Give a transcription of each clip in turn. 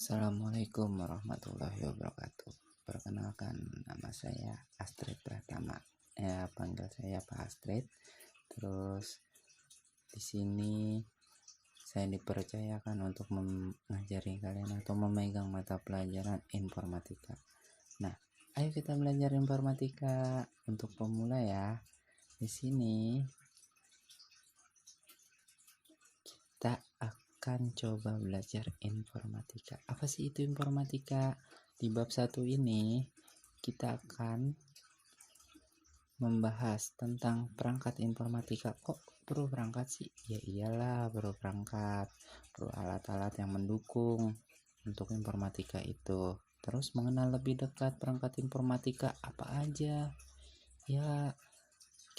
Assalamualaikum warahmatullahi wabarakatuh. Perkenalkan, nama saya Astrid Pratama. Panggil saya Pak Astrid. Terus di sini saya dipercayakan untuk mengajari kalian atau memegang mata pelajaran informatika. Nah, ayo kita belajar informatika untuk pemula ya. Di sini kita akan coba belajar informatika. Apa sih itu informatika? Di bab 1 ini kita akan membahas tentang perangkat informatika. Kok perlu perangkat sih? Ya iyalah, perlu perangkat, perlu alat-alat yang mendukung untuk informatika itu. Terus mengenal lebih dekat perangkat informatika apa aja? Ya,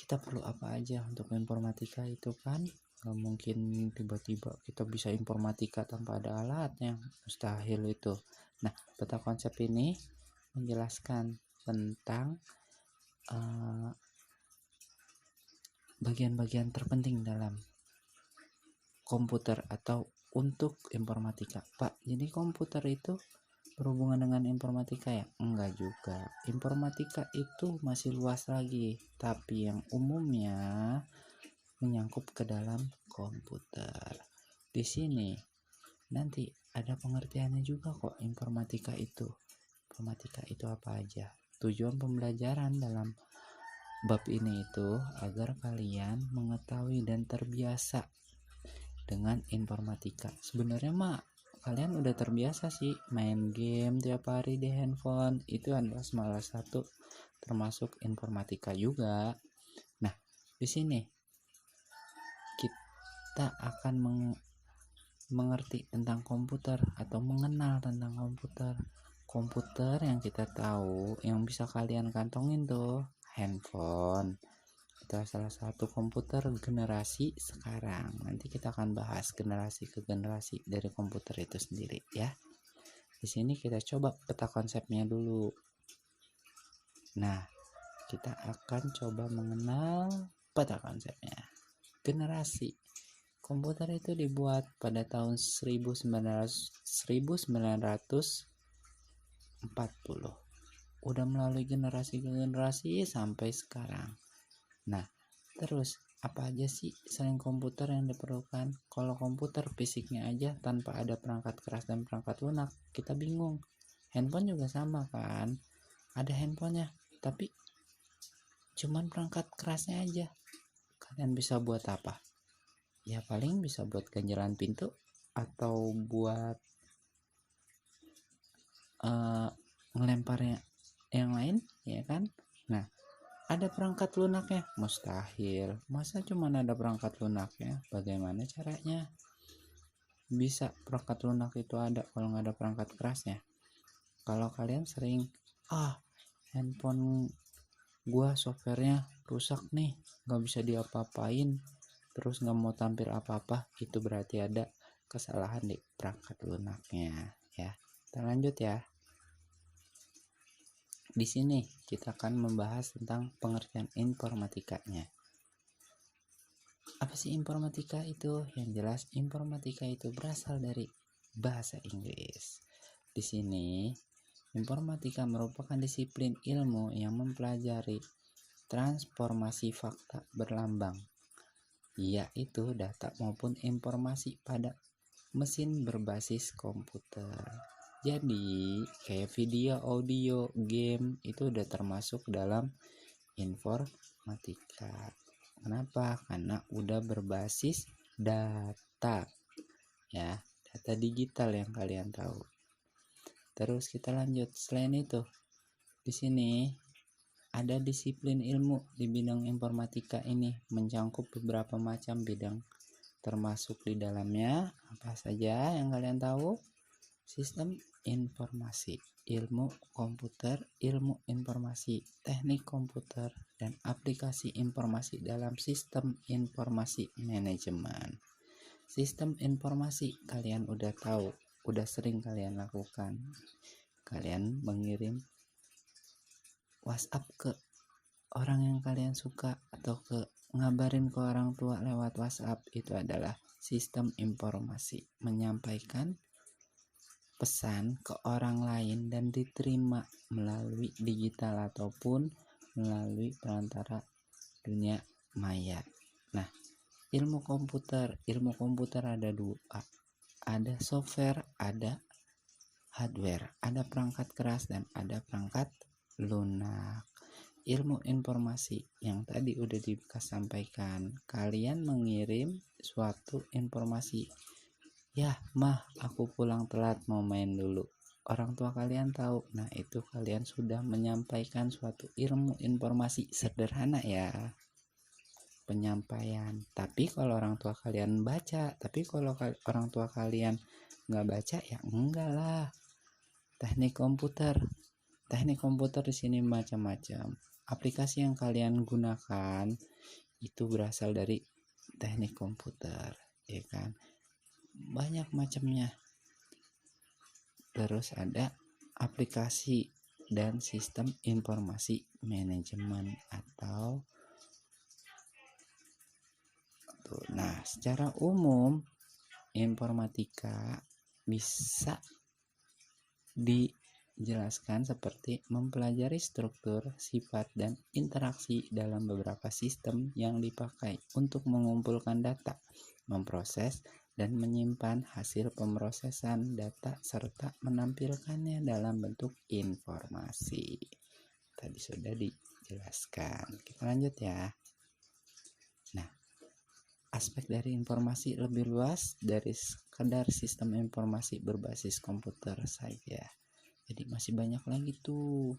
kita perlu apa aja untuk informatika itu kan? Gak mungkin tiba-tiba kita bisa informatika tanpa ada alatnya, mustahil itu. Nah, peta konsep ini menjelaskan tentang bagian-bagian terpenting dalam komputer atau untuk informatika. Pak, jadi komputer itu berhubungan dengan informatika ya? Enggak juga. Informatika itu masih luas lagi, tapi yang umumnya menyangkut ke dalam komputer. Di sini nanti ada pengertiannya juga kok informatika itu. Informatika itu apa aja? Tujuan pembelajaran dalam bab ini itu agar kalian mengetahui dan terbiasa dengan informatika. Sebenarnya mah kalian udah terbiasa sih main game tiap hari di handphone. Itu adalah salah satu termasuk informatika juga. Nah, di sini kita akan mengerti tentang komputer atau mengenal tentang komputer. Komputer yang kita tahu, yang bisa kalian kantongin tuh, handphone. Itu salah satu komputer generasi sekarang. Nanti kita akan bahas generasi ke generasi dari komputer itu sendiri ya. Di sini kita coba peta konsepnya dulu. Nah, kita akan coba mengenal peta konsepnya. Generasi komputer itu dibuat pada tahun 1940. Udah melalui generasi ke generasi sampai sekarang. Nah, terus apa aja sih selain komputer yang diperlukan? Kalau komputer fisiknya aja tanpa ada perangkat keras dan perangkat lunak, kita bingung. Handphone juga sama kan? Ada handphonenya, tapi cuman perangkat kerasnya aja. Kalian bisa buat apa? Ya paling bisa buat ganjalan pintu atau buat ngelemparnya yang lain, ya kan? Nah, ada perangkat lunaknya? Mustahil. Masa cuma ada perangkat lunaknya? Bagaimana caranya bisa perangkat lunak itu ada kalau nggak ada perangkat kerasnya? Kalau kalian sering, handphone gua softwarenya rusak nih, nggak bisa diapa-apain, terus nggak mau tampil apa-apa, itu berarti ada kesalahan di perangkat lunaknya ya. Kita lanjut ya. Di sini kita akan membahas tentang pengertian informatikanya. Apa sih informatika itu? Yang jelas informatika itu berasal dari bahasa Inggris. Di sini informatika merupakan disiplin ilmu yang mempelajari transformasi fakta berlambang, yaitu data maupun informasi pada mesin berbasis komputer. Jadi kayak video, audio, game itu udah termasuk dalam informatika. Kenapa? Karena udah berbasis data ya, data digital yang kalian tahu. Terus kita lanjut. Selain itu, di sini ada disiplin ilmu di bidang informatika ini mencakup beberapa macam bidang, termasuk di dalamnya apa saja yang kalian tahu? Sistem informasi, ilmu komputer, ilmu informasi, teknik komputer, dan aplikasi informasi dalam sistem informasi manajemen. Sistem informasi kalian udah tahu, udah sering kalian lakukan. Kalian mengirim WhatsApp ke orang yang kalian suka atau ngabarin ke orang tua lewat WhatsApp, itu adalah sistem informasi, menyampaikan pesan ke orang lain dan diterima melalui digital ataupun melalui perantara dunia maya. Nah, ilmu komputer ada dua, ada software, ada hardware, ada perangkat keras dan ada perangkat lunak. Ilmu informasi yang tadi udah disampaikan, kalian mengirim suatu informasi, ya mah aku pulang telat mau main dulu, orang tua kalian tahu. Nah, itu kalian sudah menyampaikan suatu ilmu informasi sederhana ya, penyampaian. Tapi kalau orang tua kalian baca, tapi kalau orang tua kalian nggak baca, ya enggak lah. Teknik komputer di sini macam-macam. Aplikasi yang kalian gunakan itu berasal dari teknik komputer, ya kan? Banyak macamnya. Terus ada aplikasi dan sistem informasi manajemen atau tuh. Nah, secara umum informatika bisa dijelaskan seperti mempelajari struktur, sifat, dan interaksi dalam beberapa sistem yang dipakai untuk mengumpulkan data, memproses, dan menyimpan hasil pemrosesan data serta menampilkannya dalam bentuk informasi. Tadi sudah dijelaskan. Kita lanjut ya. Nah, aspek dari informasi lebih luas dari sekedar sistem informasi berbasis komputer saja. Jadi masih banyak lagi tuh.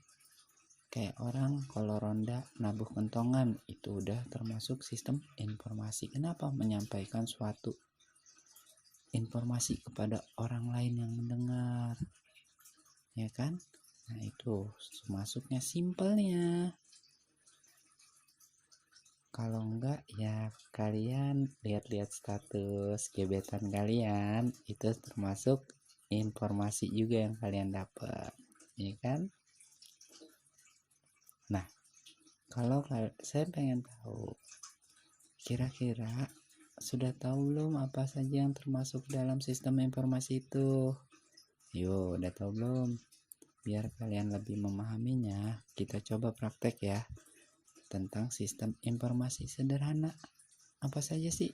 Kayak orang kalau ronda nabuh kentongan, itu udah termasuk sistem informasi. Kenapa? Menyampaikan suatu informasi kepada orang lain yang mendengar, ya kan? Nah, itu masuknya simpelnya. Kalau enggak ya kalian lihat-lihat status gebetan kalian, itu termasuk informasi juga yang kalian dapat, ya kan? Nah, kalau saya pengen tahu, kira-kira sudah tahu belum apa saja yang termasuk dalam sistem informasi itu? Yo, udah tahu belum? Biar kalian lebih memahaminya, kita coba praktek ya tentang sistem informasi sederhana. Apa saja sih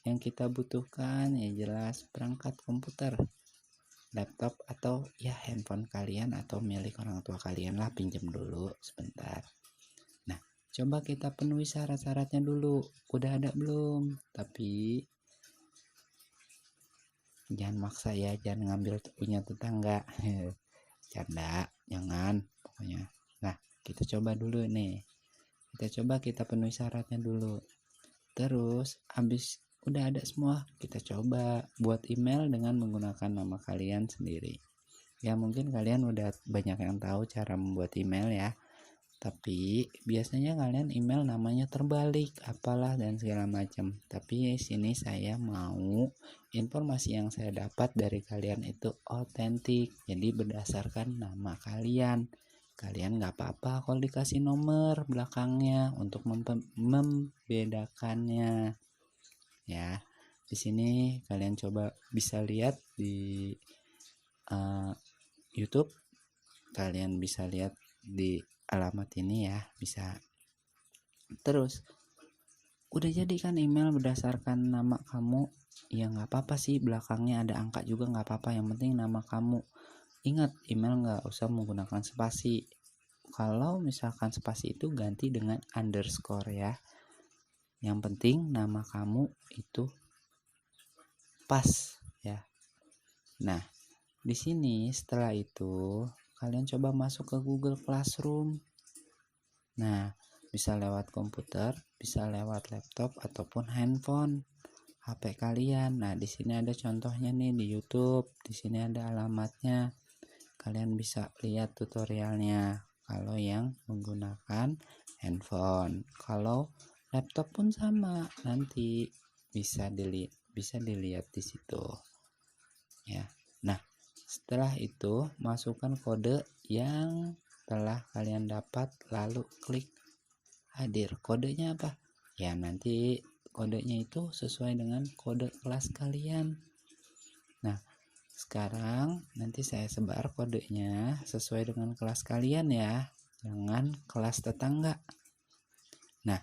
yang kita butuhkan? Ya jelas perangkat komputer, laptop atau ya handphone kalian atau milik orang tua kalian lah, pinjam dulu sebentar. Nah, coba kita penuhi syarat-syaratnya dulu. Udah ada belum? Tapi jangan maksa ya, jangan ngambil punya tetangga. Canda, jangan pokoknya. Nah, kita coba dulu nih. Kita penuhi syaratnya dulu. Terus habis udah ada semua, kita coba buat email dengan menggunakan nama kalian sendiri. Ya mungkin kalian udah banyak yang tahu cara membuat email ya. Tapi biasanya kalian email namanya terbalik, apalah dan segala macam. Tapi sini saya mau informasi yang saya dapat dari kalian itu otentik. Jadi berdasarkan nama kalian. Kalian nggak apa-apa kalau dikasih nomor belakangnya untuk membedakannya. Ya, di sini kalian coba bisa lihat di YouTube. Kalian bisa lihat di alamat ini ya, bisa. Terus udah jadi kan email berdasarkan nama kamu, ya nggak apa-apa sih belakangnya ada angka juga nggak apa-apa, yang penting nama kamu. Ingat, email nggak usah menggunakan spasi. Kalau misalkan spasi itu ganti dengan underscore ya. Yang penting nama kamu itu pas ya. Nah, di sini setelah itu kalian coba masuk ke Google Classroom. Nah, bisa lewat komputer, bisa lewat laptop ataupun handphone HP kalian. Nah, di sini ada contohnya nih di YouTube. Di sini ada alamatnya. Kalian bisa lihat tutorialnya kalau yang menggunakan handphone. Kalau laptop pun sama, nanti bisa dilihat di situ. Ya. Nah, setelah itu masukkan kode yang telah kalian dapat, lalu klik hadir. Kodenya apa? Ya nanti kodenya itu sesuai dengan kode kelas kalian. Nah, Sekarang nanti saya sebar kodenya sesuai dengan kelas kalian ya, jangan kelas tetangga. Nah,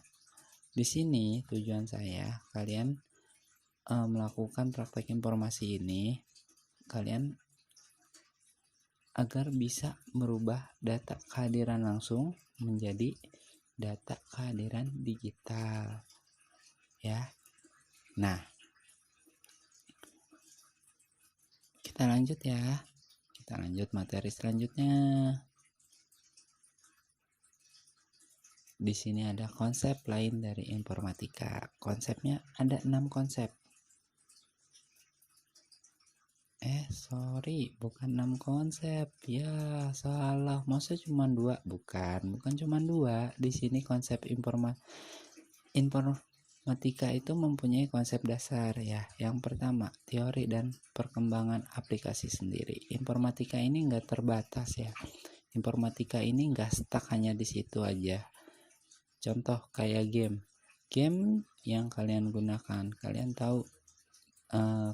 di sini tujuan saya kalian melakukan praktek informasi ini, kalian agar bisa merubah data kehadiran langsung menjadi data kehadiran digital ya. Nah, kita lanjut ya. Kita lanjut materi selanjutnya. Di sini ada konsep lain dari informatika. Konsepnya ada 6 konsep. Bukan 6 konsep. Ya, salah. Masa cuma 2? Bukan cuma 2. Di sini konsep informatika itu mempunyai konsep dasar ya. Yang pertama, teori dan perkembangan aplikasi sendiri. Informatika ini enggak terbatas ya. Informatika ini enggak stuck hanya di situ aja. Contoh kayak game yang kalian gunakan, kalian tahu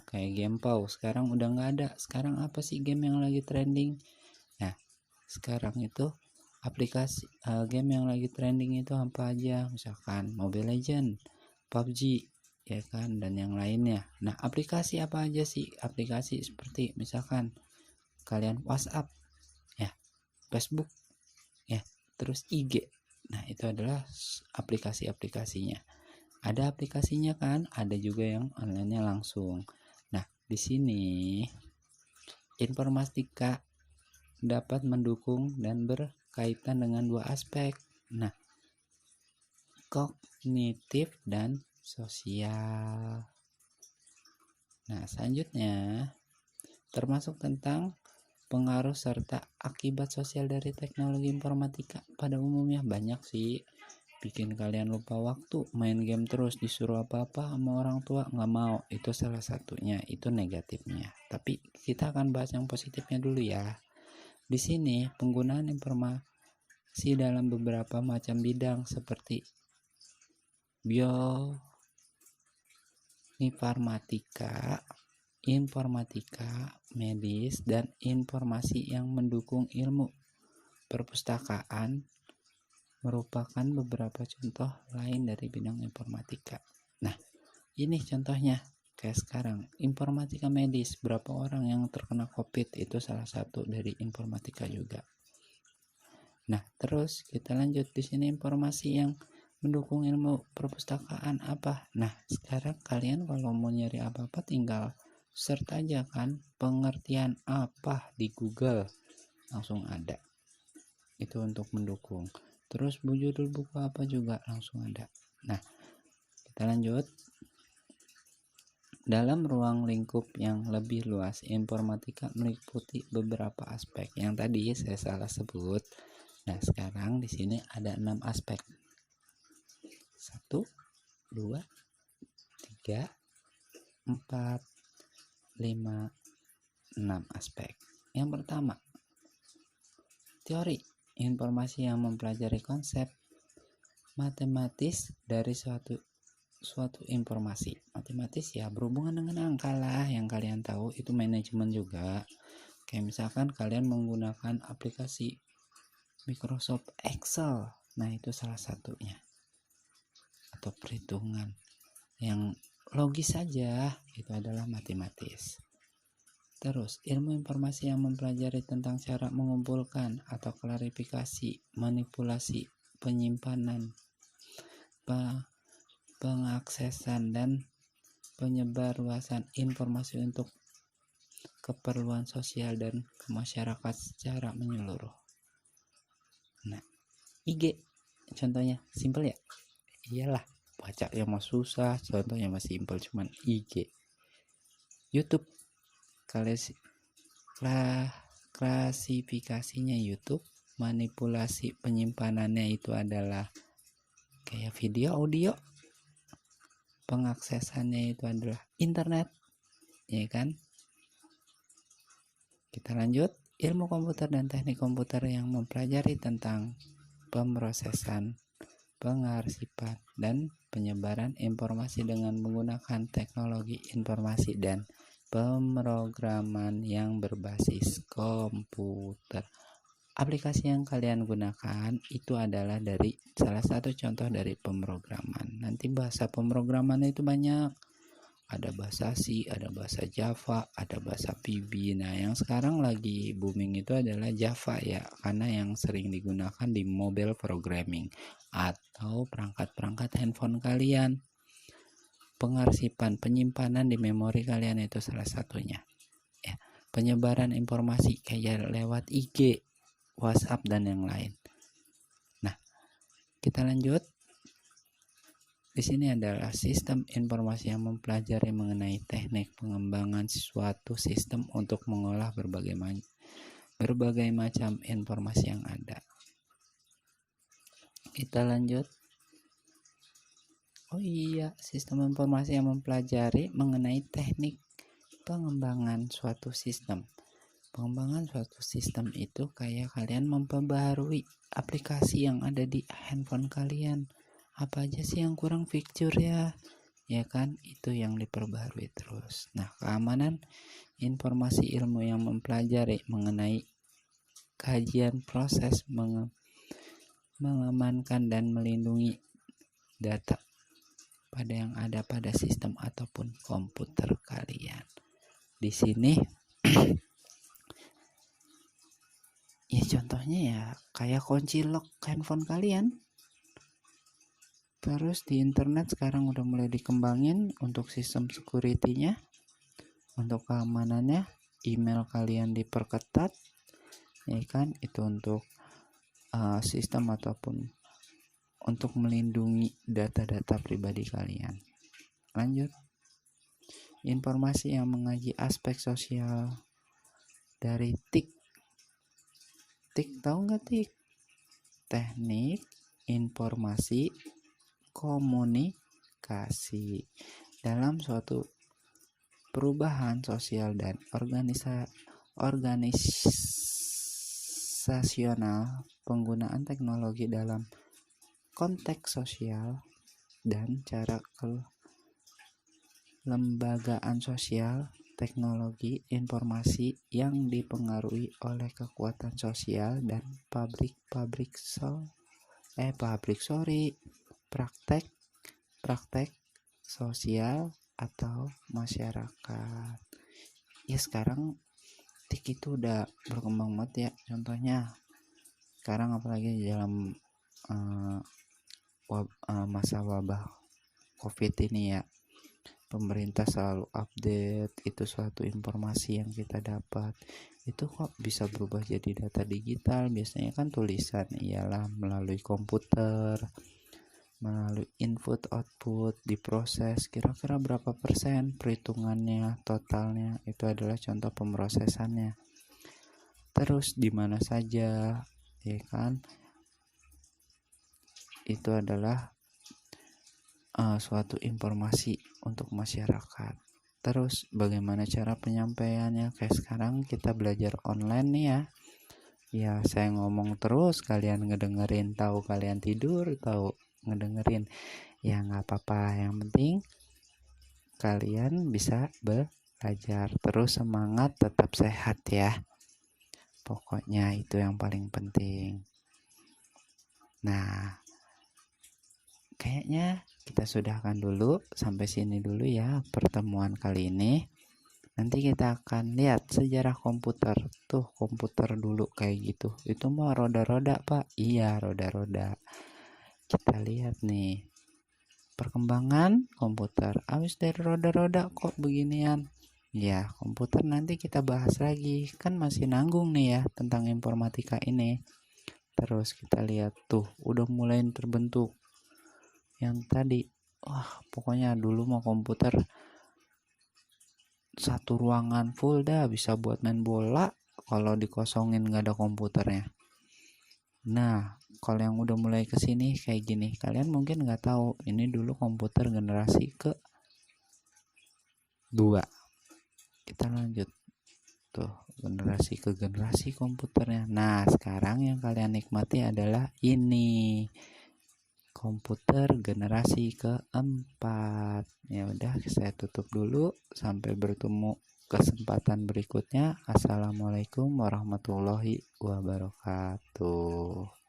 kayak game PAU sekarang udah nggak ada. Sekarang apa sih game yang lagi trending? Nah, sekarang itu aplikasi game yang lagi trending itu apa aja? Misalkan Mobile Legends, PUBG, ya kan, dan yang lainnya. Nah, aplikasi apa aja sih? Aplikasi seperti misalkan kalian WhatsApp, ya, Facebook, ya, terus IG. Nah, itu adalah aplikasi-aplikasinya. Ada aplikasinya kan, ada juga yang online-nya langsung. Nah, di sini informatika dapat mendukung dan berkaitan dengan 2 aspek. Nah, kognitif dan sosial. Nah, selanjutnya termasuk tentang pengaruh serta akibat sosial dari teknologi informatika. Pada umumnya banyak sih, bikin kalian lupa waktu, main game terus, disuruh apa-apa sama orang tua nggak mau. Itu salah satunya, itu negatifnya. Tapi kita akan bahas yang positifnya dulu ya. Di sini penggunaan informasi dalam beberapa macam bidang seperti bioinformatika, informatika, medis, dan informasi yang mendukung ilmu perpustakaan merupakan beberapa contoh lain dari bidang informatika. Nah, ini contohnya kayak sekarang informatika medis, berapa orang yang terkena COVID, itu salah satu dari informatika juga. Nah, terus kita lanjut. Di sini informasi yang mendukung ilmu perpustakaan apa? Nah, sekarang kalian kalau mau nyari apa-apa tinggal search aja kan, pengertian apa di Google, langsung ada. Itu untuk mendukung. Terus judul buku apa juga langsung ada. Nah, kita lanjut. Dalam ruang lingkup yang lebih luas, informatika meliputi beberapa aspek. Yang tadi saya salah sebut. Nah, sekarang di sini ada 6 aspek. 1, 2, 3, 4, 5, 6 aspek. Yang pertama, teori. Informasi yang mempelajari konsep matematis dari suatu informasi. Matematis ya berhubungan dengan angka lah, yang kalian tahu itu manajemen juga. Kayak misalkan kalian menggunakan aplikasi Microsoft Excel, nah itu salah satunya. Atau perhitungan yang logis saja, itu adalah matematis. Terus, ilmu informasi yang mempelajari tentang cara mengumpulkan atau klarifikasi, manipulasi, penyimpanan, pengaksesan, dan penyebarluasan informasi untuk keperluan sosial dan masyarakat secara menyeluruh. Nah, IG contohnya simpel ya? Iyalah, baca yang mah susah, contohnya mah simpel, cuman IG. YouTube, klasifikasinya YouTube, manipulasi penyimpanannya itu adalah kayak video, audio, pengaksesannya itu adalah internet, ya kan? Kita lanjut. Ilmu komputer dan teknik komputer yang mempelajari tentang pemrosesan, pengarsipan, dan penyebaran informasi dengan menggunakan teknologi informasi dan pemrograman yang berbasis komputer. Aplikasi yang kalian gunakan itu adalah dari salah satu contoh dari pemrograman. Nanti bahasa pemrograman itu banyak. Ada bahasa C, ada bahasa Java, ada bahasa VB. Nah, yang sekarang lagi booming itu adalah Java ya, karena yang sering digunakan di mobile programming atau perangkat-perangkat handphone kalian. Pengarsipan, penyimpanan di memori kalian itu salah satunya. Ya, penyebaran informasi kayak lewat IG, WhatsApp dan yang lain. Nah, kita lanjut. Di sini adalah sistem informasi yang mempelajari mengenai teknik pengembangan suatu sistem untuk mengolah berbagai macam informasi yang ada. Kita lanjut. Oh iya, sistem informasi yang mempelajari mengenai teknik pengembangan suatu sistem. Pengembangan suatu sistem itu kayak kalian memperbaharui aplikasi yang ada di handphone kalian. Apa aja sih yang kurang fitur ya kan, itu yang diperbarui terus. Nah, keamanan informasi ilmu yang mempelajari mengenai kajian proses mengamankan dan melindungi data pada yang ada pada sistem ataupun komputer kalian. Di sini ya contohnya ya kayak kunci lock handphone kalian. Terus di internet sekarang udah mulai dikembangin untuk sistem security-nya, untuk keamanannya, email kalian diperketat, ya kan, itu untuk sistem ataupun untuk melindungi data-data pribadi kalian. Lanjut, informasi yang mengaji aspek sosial dari TIK. TIK tahu nggak TIK? Teknik Informasi Komunikasi dalam suatu perubahan sosial dan organisasional. Penggunaan teknologi dalam konteks sosial dan cara kelembagaan sosial. Teknologi informasi yang dipengaruhi oleh kekuatan sosial dan praktek sosial atau masyarakat. Ya sekarang TIK itu udah berkembang banget ya. Contohnya sekarang apalagi dalam masa wabah COVID ini ya, pemerintah selalu update itu suatu informasi yang kita dapat. Itu kok bisa berubah jadi data digital. Biasanya kan tulisan, ialah melalui komputer, melalui input output, diproses kira-kira berapa persen perhitungannya, totalnya. Itu adalah contoh pemrosesannya. Terus di mana saja, ya kan, itu adalah suatu informasi untuk masyarakat. Terus bagaimana cara penyampaiannya? Kayak sekarang kita belajar online nih ya. Ya saya ngomong terus, kalian ngedengerin, tahu kalian tidur, tahu ngedengerin, ya nggak apa-apa, yang penting kalian bisa belajar terus, semangat, tetap sehat ya, pokoknya itu yang paling penting. Nah, kayaknya kita sudahkan dulu sampai sini dulu ya pertemuan kali ini. Nanti kita akan lihat sejarah komputer. Tuh komputer dulu kayak gitu, itu mah roda-roda pak. Iya roda-roda. Kita lihat nih perkembangan komputer. Abis dari roda-roda kok beginian. Ya komputer nanti kita bahas lagi, kan masih nanggung nih ya tentang informatika ini. Terus kita lihat tuh udah mulai terbentuk yang tadi. Wah pokoknya dulu mau komputer satu ruangan full dah, bisa buat main bola kalau dikosongin nggak ada komputernya. Nah kalau yang udah mulai kesini kayak gini, kalian mungkin nggak tahu ini dulu komputer generasi ke 2. Kita lanjut tuh generasi ke generasi komputernya. Nah sekarang yang kalian nikmati adalah ini komputer generasi keempat. Ya udah saya tutup dulu, sampai bertemu kesempatan berikutnya. Assalamualaikum warahmatullahi wabarakatuh.